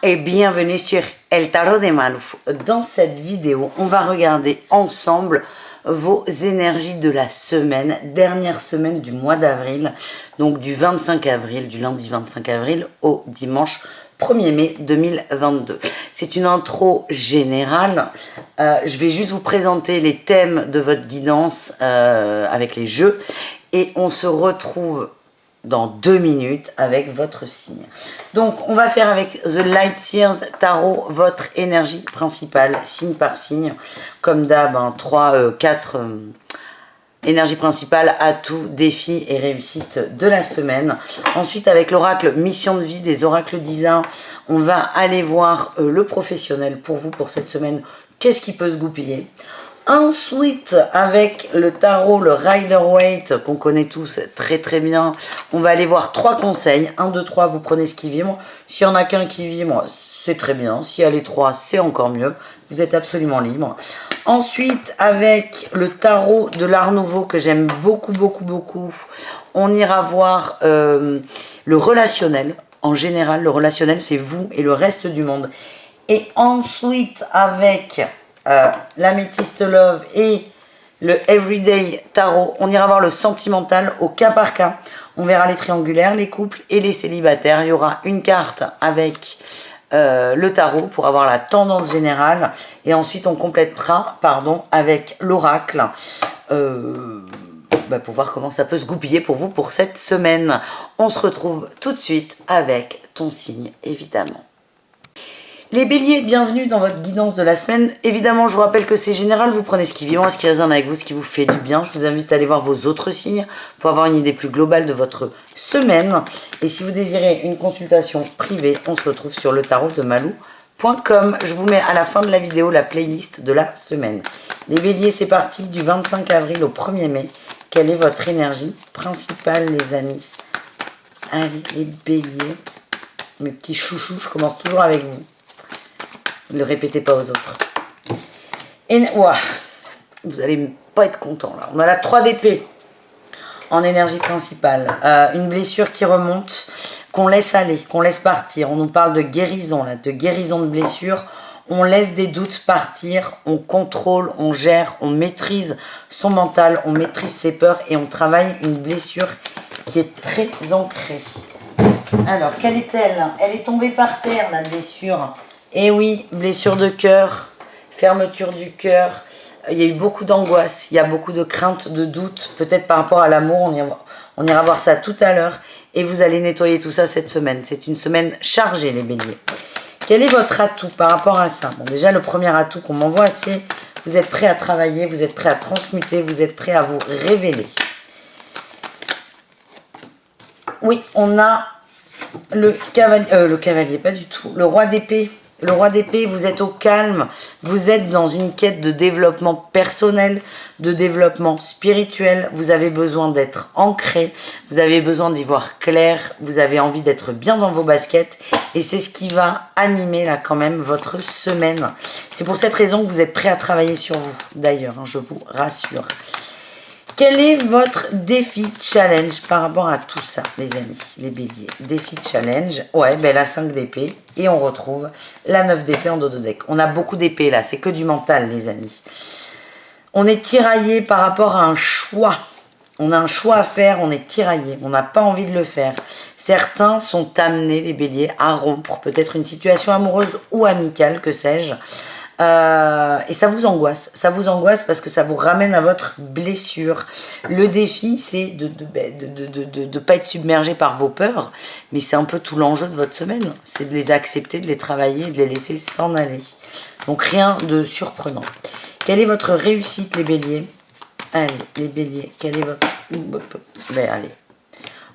et bienvenue sur El Tarot de Malou. Dans cette vidéo, on va regarder ensemble vos énergies de la semaine, dernière semaine du mois d'avril, donc du 25 avril, du lundi 25 avril au dimanche 1er mai 2022. C'est une intro générale. Je vais juste vous présenter les thèmes de votre guidance avec les jeux et on se retrouve dans 2 minutes avec votre signe. Donc on va faire avec The Light Seers Tarot votre énergie principale, signe par signe, comme d'hab, 4 énergies principales, atouts, défis et réussites de la semaine. Ensuite avec l'oracle mission de vie des oracles d'Isa, on va aller voir le professionnel pour vous pour cette semaine, qu'est-ce qui peut se goupiller. Ensuite, avec le tarot, le Rider-Waite, qu'on connaît tous très très bien, on va aller voir 3 conseils. 1, 2, 3, vous prenez ce qui vibre. S'il n'y en a qu'un qui vibre, c'est très bien. S'il y a les 3, c'est encore mieux. Vous êtes absolument libre. Ensuite, avec le tarot de l'Art Nouveau, que j'aime beaucoup, on ira voir le relationnel. En général, le relationnel, c'est vous et le reste du monde. Et ensuite, avec l'Améthyste Love et le Everyday Tarot, on ira voir le sentimental au cas par cas. On verra les triangulaires, les couples et les célibataires. Il y aura une carte avec le tarot pour avoir la tendance générale. Et ensuite, on complétera avec l'oracle pour voir comment ça peut se goupiller pour vous pour cette semaine. On se retrouve tout de suite avec ton signe, évidemment. Les béliers, bienvenue dans votre guidance de la semaine. Évidemment, je vous rappelle que c'est général, vous prenez ce qui vibre, ce qui résonne avec vous, ce qui vous fait du bien. Je vous invite à aller voir vos autres signes pour avoir une idée plus globale de votre semaine. Et si vous désirez une consultation privée, on se retrouve sur le tarot de malou.com. Je vous mets à la fin de la vidéo la playlist de la semaine. Les béliers, c'est parti du 25 avril au 1er mai. Quelle est votre énergie principale, les amis? Allez, les béliers, mes petits chouchous, je commence toujours avec vous. Ne le répétez pas aux autres. Et ouah, vous allez pas être content là. On a la 3 d'épée en énergie principale. Une blessure qui remonte, qu'on laisse aller, qu'on laisse partir. On nous parle de guérison là, de guérison de blessure. On laisse des doutes partir, on contrôle, on gère, on maîtrise son mental, on maîtrise ses peurs et on travaille une blessure qui est très ancrée. Alors, quelle est-elle? Elle est tombée par terre, la blessure. Et oui, blessure de cœur, fermeture du cœur, il y a eu beaucoup d'angoisse, il y a beaucoup de craintes, de doutes, peut-être par rapport à l'amour, on ira voir ça tout à l'heure, et vous allez nettoyer tout ça cette semaine. C'est une semaine chargée, les béliers. Quel est votre atout par rapport à ça? Bon, déjà, le premier atout qu'on m'envoie, c'est vous êtes prêt à travailler, vous êtes prêt à transmuter, vous êtes prêt à vous révéler. Oui, on a le cavalier, pas du tout, le roi d'épée. Le roi d'épée, vous êtes au calme, vous êtes dans une quête de développement personnel, de développement spirituel, vous avez besoin d'être ancré, vous avez besoin d'y voir clair, vous avez envie d'être bien dans vos baskets et c'est ce qui va animer là quand même votre semaine. C'est pour cette raison que vous êtes prêt à travailler sur vous, d'ailleurs, je vous rassure. Quel est votre défi challenge par rapport à tout ça, les amis, les béliers? Défi challenge, ouais, la 5 d'épée. Et on retrouve la 9 d'épée en dos de deck. On a beaucoup d'épées là, c'est que du mental, les amis. On est tiraillé par rapport à un choix. On a un choix à faire, on est tiraillé. On n'a pas envie de le faire. Certains sont amenés, les béliers, à rompre peut-être une situation amoureuse ou amicale, que sais-je. Et ça vous angoisse parce que ça vous ramène à votre blessure. Le défi, c'est de pas être submergé par vos peurs, mais c'est un peu tout l'enjeu de votre semaine, c'est de les accepter, de les travailler, de les laisser s'en aller. Donc rien de surprenant. Quelle est votre réussite, les béliers? Allez, les béliers, quelle est votre... allez.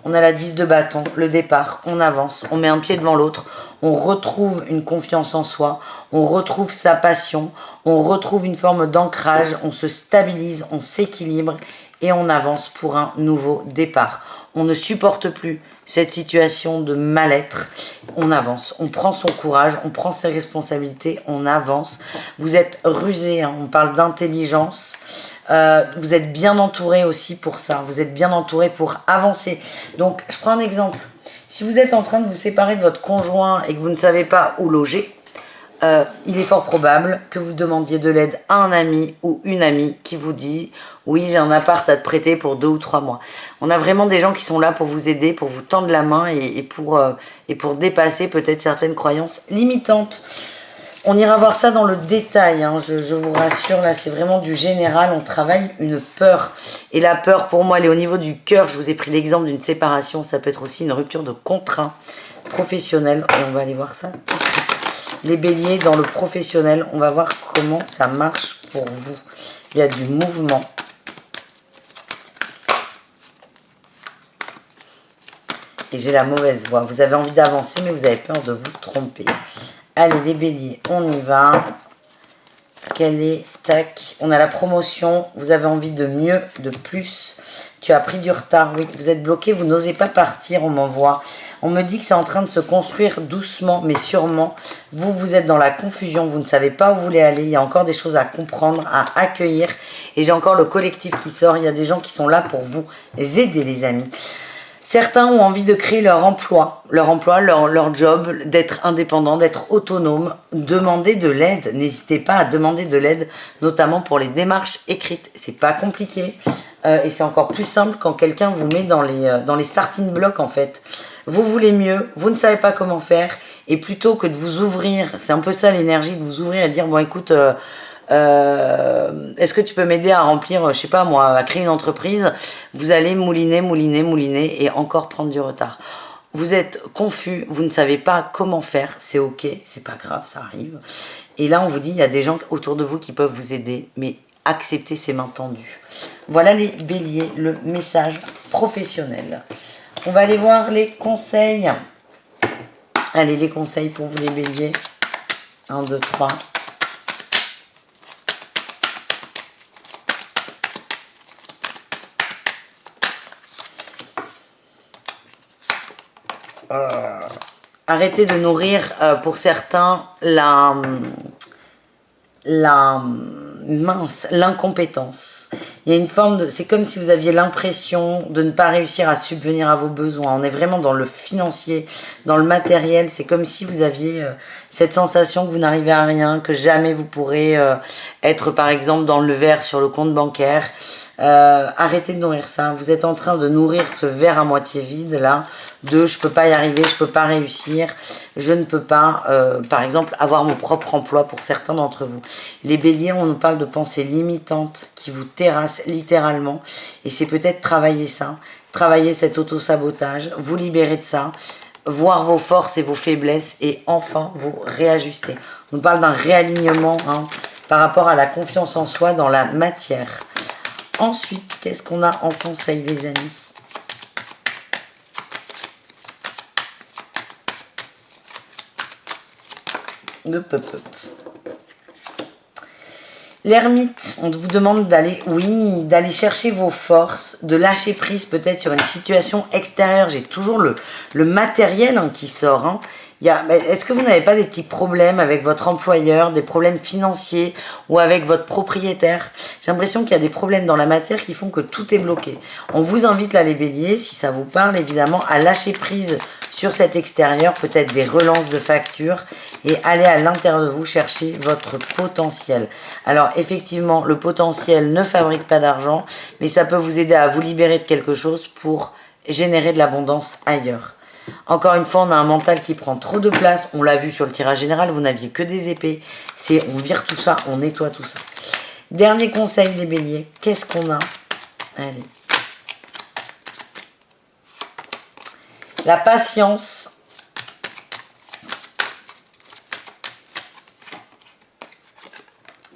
On a la 10 de bâton, le départ, on avance, on met un pied devant l'autre, on retrouve une confiance en soi, on retrouve sa passion, on retrouve une forme d'ancrage, on se stabilise, on s'équilibre et on avance pour un nouveau départ. On ne supporte plus cette situation de mal-être, on avance, on prend son courage, on prend ses responsabilités, on avance. Vous êtes rusé, on parle d'intelligence. Vous êtes bien entouré aussi pour ça, vous êtes bien entouré pour avancer. Donc je prends un exemple, Si vous êtes en train de vous séparer de votre conjoint et que vous ne savez pas où loger, il est fort probable que vous demandiez de l'aide à un ami ou une amie qui vous dit « Oui, j'ai un appart à te prêter pour 2 ou 3 mois ». On a vraiment des gens qui sont là pour vous aider, pour vous tendre la main et pour dépasser peut-être certaines croyances limitantes. On ira voir ça dans le détail, hein, je vous rassure, là c'est vraiment du général, on travaille une peur. Et la peur pour moi elle est au niveau du cœur, je vous ai pris l'exemple d'une séparation, ça peut être aussi une rupture de contrat professionnel. Et on va aller voir ça tout de suite. Les béliers dans le professionnel, on va voir comment ça marche pour vous. Il y a du mouvement. Et j'ai la mauvaise voix, vous avez envie d'avancer mais vous avez peur de vous tromper. Allez les béliers, on y va. Quel est, tac, on a la promotion, vous avez envie de mieux, de plus. Tu as pris du retard, oui, vous êtes bloqué, vous n'osez pas partir, on m'envoie. On me dit que c'est en train de se construire doucement, mais sûrement. Vous êtes dans la confusion, vous ne savez pas où vous voulez aller. Il y a encore des choses à comprendre, à accueillir. Et j'ai encore le collectif qui sort. Il y a des gens qui sont là pour vous aider, les amis. Certains ont envie de créer leur emploi, leur job, d'être indépendant, d'être autonome, demander de l'aide. N'hésitez pas à demander de l'aide, notamment pour les démarches écrites. C'est pas compliqué et c'est encore plus simple quand quelqu'un vous met dans les starting blocks en fait. Vous voulez mieux, vous ne savez pas comment faire et plutôt que de vous ouvrir, c'est un peu ça l'énergie, de vous ouvrir et de dire bon écoute... est-ce que tu peux m'aider à remplir, je sais pas moi, à créer une entreprise? Vous allez mouliner et encore prendre du retard. Vous êtes confus, vous ne savez pas comment faire, c'est ok, c'est pas grave, ça arrive. Et là on vous dit, il y a des gens autour de vous qui peuvent vous aider, mais acceptez ces mains tendues. Voilà les béliers, le message professionnel. On va aller voir les conseils. Allez, les conseils pour vous les béliers. 1, 2, 3. Arrêtez de nourrir pour certains l'incompétence. Il y a une forme de... C'est comme si vous aviez l'impression de ne pas réussir à subvenir à vos besoins. On est vraiment dans le financier, dans le matériel. C'est comme si vous aviez cette sensation que vous n'arrivez à rien, que jamais vous pourrez être par exemple dans le vert sur le compte bancaire. Arrêtez de nourrir ça. Vous êtes en train de nourrir ce verre à moitié vide là, de je peux pas y arriver, je peux pas réussir, je ne peux pas par exemple avoir mon propre emploi pour certains d'entre vous. Les béliers, on nous parle de pensées limitantes qui vous terrassent littéralement et c'est peut-être travailler ça, travailler cet auto-sabotage, vous libérer de ça, voir vos forces et vos faiblesses et enfin vous réajuster. On nous parle d'un réalignement hein, par rapport à la confiance en soi dans la matière. Ensuite, qu'est-ce qu'on a en conseil, les amis? L'ermite, on vous demande d'aller, oui, d'aller chercher vos forces, de lâcher prise peut-être sur une situation extérieure. J'ai toujours le matériel hein, qui sort. Hein. Est-ce que vous n'avez pas des petits problèmes avec votre employeur, des problèmes financiers ou avec votre propriétaire? J'ai l'impression qu'il y a des problèmes dans la matière qui font que tout est bloqué. On vous invite là les béliers, si ça vous parle évidemment, à lâcher prise sur cet extérieur, peut-être des relances de factures et aller à l'intérieur de vous chercher votre potentiel. Alors effectivement, le potentiel ne fabrique pas d'argent, mais ça peut vous aider à vous libérer de quelque chose pour générer de l'abondance ailleurs. Encore une fois, on a un mental qui prend trop de place. On l'a vu sur le tirage général, vous n'aviez que des épées. On vire tout ça, on nettoie tout ça. Dernier conseil des béliers, qu'est-ce qu'on a? Allez. La patience.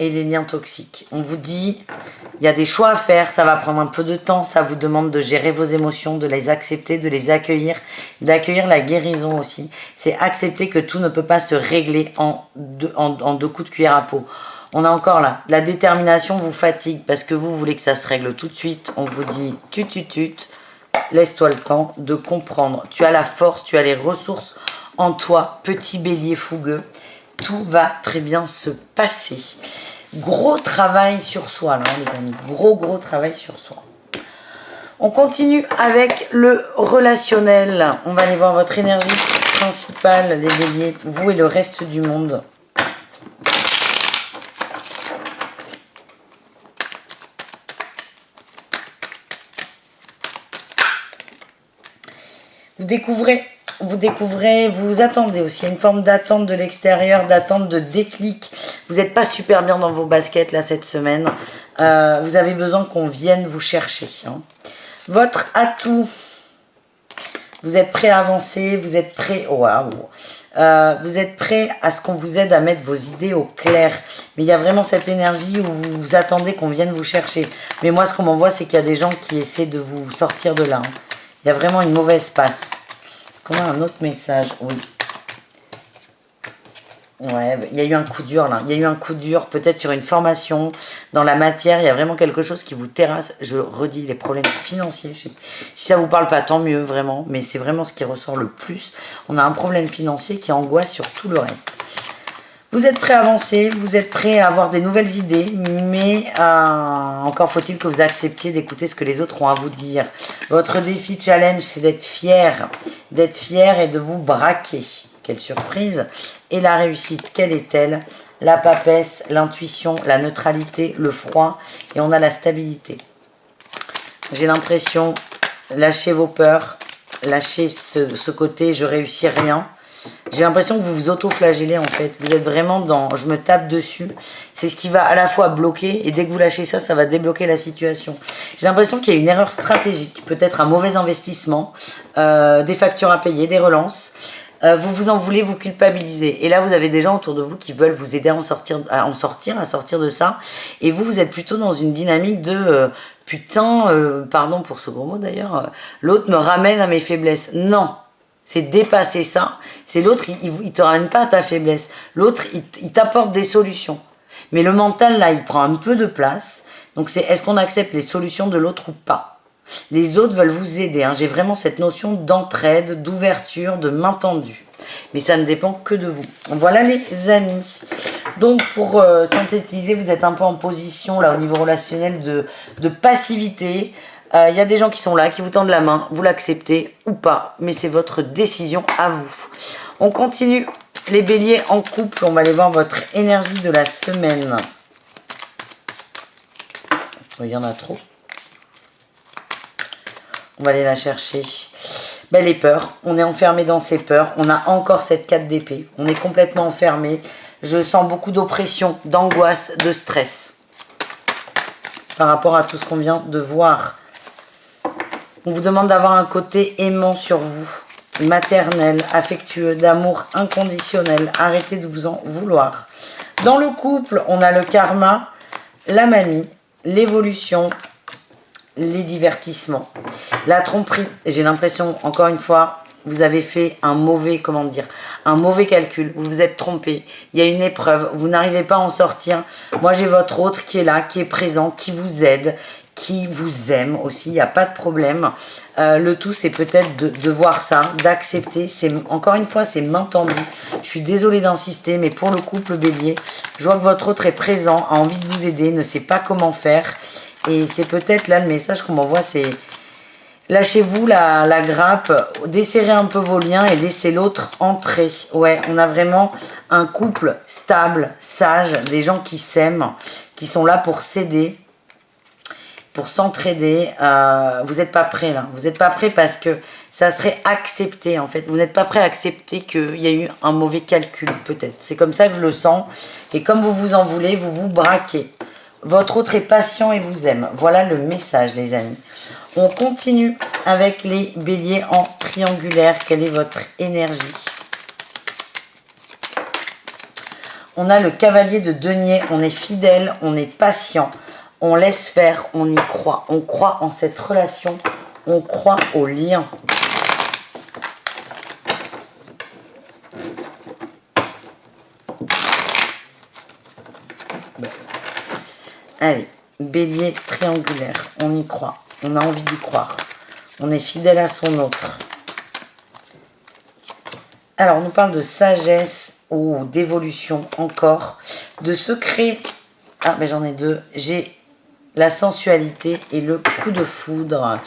Et les liens toxiques. On vous dit, il y a des choix à faire, ça va prendre un peu de temps, ça vous demande de gérer vos émotions, de les accepter, de les accueillir, d'accueillir la guérison aussi. C'est accepter que tout ne peut pas se régler en deux coups de cuillère à peau. On a encore là, la détermination vous fatigue parce que vous voulez que ça se règle tout de suite. On vous dit, laisse-toi le temps de comprendre. Tu as la force, tu as les ressources en toi, petit bélier fougueux. Tout va très bien se passer. Gros travail sur soi, là, les amis. Gros travail sur soi. On continue avec le relationnel. On va aller voir votre énergie principale, les béliers, vous et le reste du monde. Vous attendez aussi. Il y a une forme d'attente de l'extérieur, d'attente de déclic. Vous n'êtes pas super bien dans vos baskets là cette semaine. Vous avez besoin qu'on vienne vous chercher. Hein. Votre atout. Vous êtes prêt à avancer, vous êtes prêt. Waouh! Vous êtes prêt à ce qu'on vous aide à mettre vos idées au clair. Mais il y a vraiment cette énergie où vous attendez qu'on vienne vous chercher. Mais moi, ce qu'on m'envoie, c'est qu'il y a des gens qui essaient de vous sortir de là. Hein. Il y a vraiment une mauvaise passe. Est-ce qu'on a un autre message? Oui. Ouais, il y a eu un coup dur là. Il y a eu un coup dur peut-être sur une formation, dans la matière. Il y a vraiment quelque chose qui vous terrasse. Je redis les problèmes financiers. Si ça vous parle pas, tant mieux vraiment. Mais c'est vraiment ce qui ressort le plus. On a un problème financier qui angoisse sur tout le reste. Vous êtes prêt à avancer, vous êtes prêt à avoir des nouvelles idées, mais encore faut-il que vous acceptiez d'écouter ce que les autres ont à vous dire. Votre défi challenge, c'est d'être fier et de vous braquer. Quelle surprise! Et la réussite, quelle est-elle? La papesse, l'intuition, la neutralité, le froid, et on a la stabilité. J'ai l'impression, lâchez vos peurs, lâchez ce côté je réussis rien. J'ai l'impression que vous vous auto-flagellez en fait. Vous êtes vraiment dans je me tape dessus. C'est ce qui va à la fois bloquer et dès que vous lâchez ça, ça va débloquer la situation. J'ai l'impression qu'il y a une erreur stratégique, peut-être un mauvais investissement, des factures à payer, des relances. Vous vous en voulez, vous culpabilisez. Et là, vous avez des gens autour de vous qui veulent vous aider à sortir de ça. Et vous êtes plutôt dans une dynamique de putain, pardon pour ce gros mot d'ailleurs, l'autre me ramène à mes faiblesses. Non! C'est dépasser ça. C'est l'autre, il te ramène pas à ta faiblesse. L'autre, il t'apporte des solutions. Mais le mental, là, il prend un peu de place. Donc, c'est est-ce qu'on accepte les solutions de l'autre ou pas? Les autres veulent vous aider. Hein. J'ai vraiment cette notion d'entraide, d'ouverture, de main tendue. Mais ça ne dépend que de vous. Voilà les amis. Donc, pour synthétiser, vous êtes un peu en position, là, au niveau relationnel, de passivité. Il y a des gens qui sont là, qui vous tendent la main, vous l'acceptez ou pas, mais c'est votre décision à vous. On continue les béliers en couple, on va aller voir votre énergie de la semaine. Il y en a trop. On va aller la chercher. Ben, les peurs, on est enfermé dans ses peurs, on a encore cette 4 d'épée, on est complètement enfermé. Je sens beaucoup d'oppression, d'angoisse, de stress par rapport à tout ce qu'on vient de voir. On vous demande d'avoir un côté aimant sur vous, maternel, affectueux, d'amour inconditionnel. Arrêtez de vous en vouloir. Dans le couple, on a le karma, la mamie, l'évolution, les divertissements, la tromperie. J'ai l'impression, encore une fois, vous avez fait un mauvais calcul. Vous vous êtes trompé. Il y a une épreuve. Vous n'arrivez pas à en sortir. Moi, j'ai votre autre qui est là, qui est présent, qui vous aide, qui vous aime aussi, il n'y a pas de problème. Le tout, c'est peut-être de voir ça, d'accepter. Encore une fois, c'est main tendue. Je suis désolée d'insister, mais pour le couple bélier, je vois que votre autre est présent, a envie de vous aider, ne sait pas comment faire. Et c'est peut-être là le message qu'on m'envoie, c'est lâchez-vous la grappe, desserrez un peu vos liens et laissez l'autre entrer. Ouais, on a vraiment un couple stable, sage, des gens qui s'aiment, qui sont là pour s'aider, pour s'entraider. Vous n'êtes pas prêt là. Vous n'êtes pas prêt parce que ça serait accepté en fait. Vous n'êtes pas prêt à accepter qu'il y a eu un mauvais calcul peut-être. C'est comme ça que je le sens. Et comme vous vous en voulez, vous vous braquez. Votre autre est patient et vous aime. Voilà le message les amis. On continue avec les béliers en triangulaire. Quelle est votre énergie? On a le cavalier de denier. On est fidèle, on est patient. On laisse faire, on y croit. On croit en cette relation. On croit au lien. Bon. Allez, bélier triangulaire. On y croit. On a envie d'y croire. On est fidèle à son autre. Alors, on nous parle de sagesse ou d'évolution encore. De secret. Ah, mais j'en ai deux. J'ai la sensualité et le coup de foudre.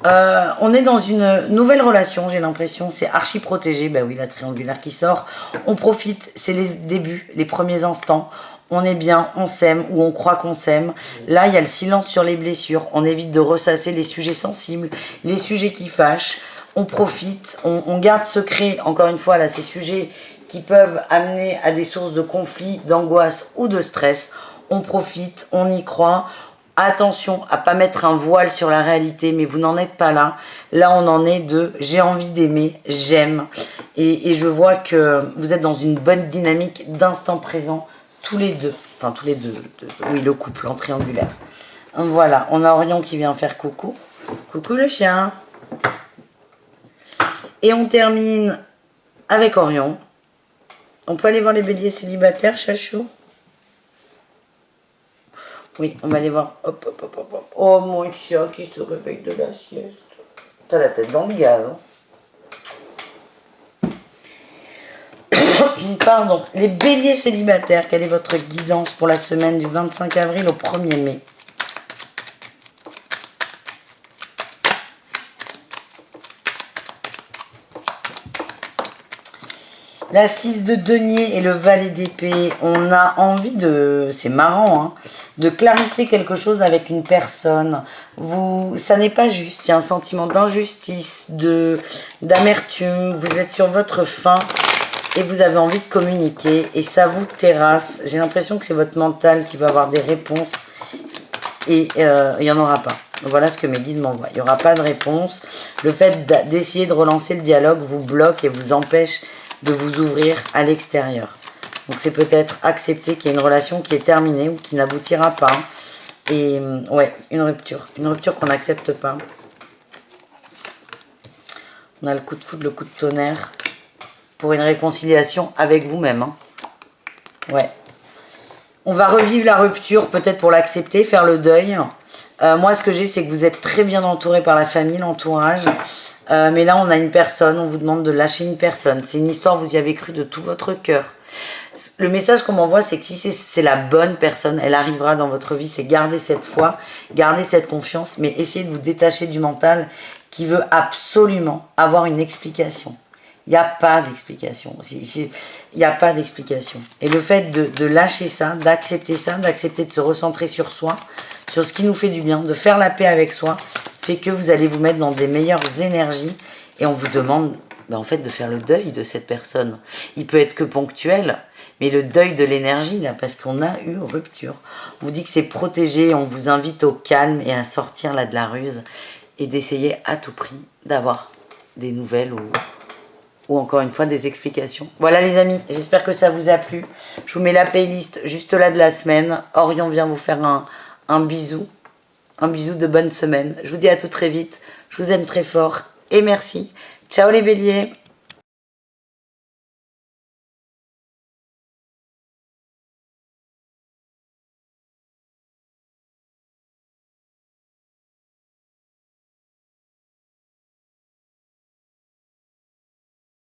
On est dans une nouvelle relation, j'ai l'impression. C'est archi protégé. Bah oui, la triangulaire qui sort. On profite, c'est les débuts, les premiers instants. On est bien, on s'aime ou on croit qu'on s'aime. Là, il y a le silence sur les blessures. On évite de ressasser les sujets sensibles, les sujets qui fâchent. On profite, on garde secret, encore une fois, là, ces sujets qui peuvent amener à des sources de conflits, d'angoisse ou de stress. On profite, on y croit. Attention à pas mettre un voile sur la réalité, mais vous n'en êtes pas là. Là, on en est de j'ai envie d'aimer, j'aime. Et je vois que vous êtes dans une bonne dynamique d'instant présent, tous les deux. Enfin, tous les deux, oui, le couple en triangulaire. Voilà, on a Orion qui vient faire coucou. Coucou le chien. Et on termine avec Orion. On peut aller voir les béliers célibataires, chachou? Oui, on va aller voir. Hop, hop, hop, hop, hop. Oh, mon chat qui se réveille de la sieste. T'as la tête dans le gaz. Pardon. Les béliers célibataires, quelle est votre guidance pour la semaine du 25 avril au 1er mai? La 6 de denier et le valet d'épée, on a envie de, c'est marrant, hein, de clarifier quelque chose avec une personne. Ça n'est pas juste, il y a un sentiment d'injustice, d'amertume, vous êtes sur votre faim et vous avez envie de communiquer et ça vous terrasse. J'ai l'impression que c'est votre mental qui va avoir des réponses et il n'y en aura pas. Voilà ce que mes guides m'envoient. Il n'y aura pas de réponse. Le fait d'essayer de relancer le dialogue vous bloque et vous empêche de vous ouvrir à l'extérieur. Donc c'est peut-être accepter qu'il y a une relation qui est terminée ou qui n'aboutira pas. Et ouais, une rupture qu'on n'accepte pas. On a le coup de foudre, le coup de tonnerre pour une réconciliation avec vous-même. Hein. Ouais. On va revivre la rupture, peut-être pour l'accepter, faire le deuil. Moi, ce que j'ai, c'est que vous êtes très bien entouré par la famille, l'entourage. Mais là, on a une personne, on vous demande de lâcher une personne. C'est une histoire, vous y avez cru de tout votre cœur. Le message qu'on m'envoie, c'est que si c'est la bonne personne, elle arrivera dans votre vie. C'est garder cette foi, garder cette confiance, mais essayez de vous détacher du mental qui veut absolument avoir une explication. Il n'y a pas d'explication. Il n'y a pas d'explication. Et le fait de lâcher ça, d'accepter de se recentrer sur soi, sur ce qui nous fait du bien, de faire la paix avec soi, fait que vous allez vous mettre dans des meilleures énergies et on vous demande en fait de faire le deuil de cette personne. Il peut être que ponctuel, mais le deuil de l'énergie là, parce qu'on a eu rupture. On vous dit que c'est protégé, on vous invite au calme et à sortir là de la ruse et d'essayer à tout prix d'avoir des nouvelles ou encore une fois des explications. Voilà les amis, j'espère que ça vous a plu. Je vous mets la playlist juste là de la semaine. Orion vient vous faire un bisou. Un bisou de bonne semaine. Je vous dis à tout très vite. Je vous aime très fort et merci. Ciao les béliers.